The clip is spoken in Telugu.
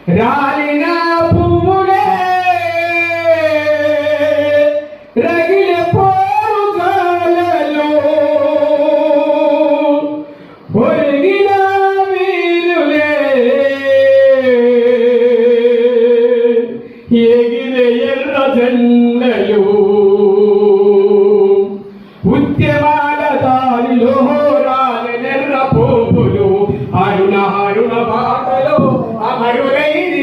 రాలిన పువ్వులే రగిలే పోరు గాలలో ఒరిగిన వీరులే ఎగిరే ఎర్ర జెండలు ఉద్యమాల దారిలో రాలెర్ర పోపులు అరుణ అరుణ బాటలో అమరులైరి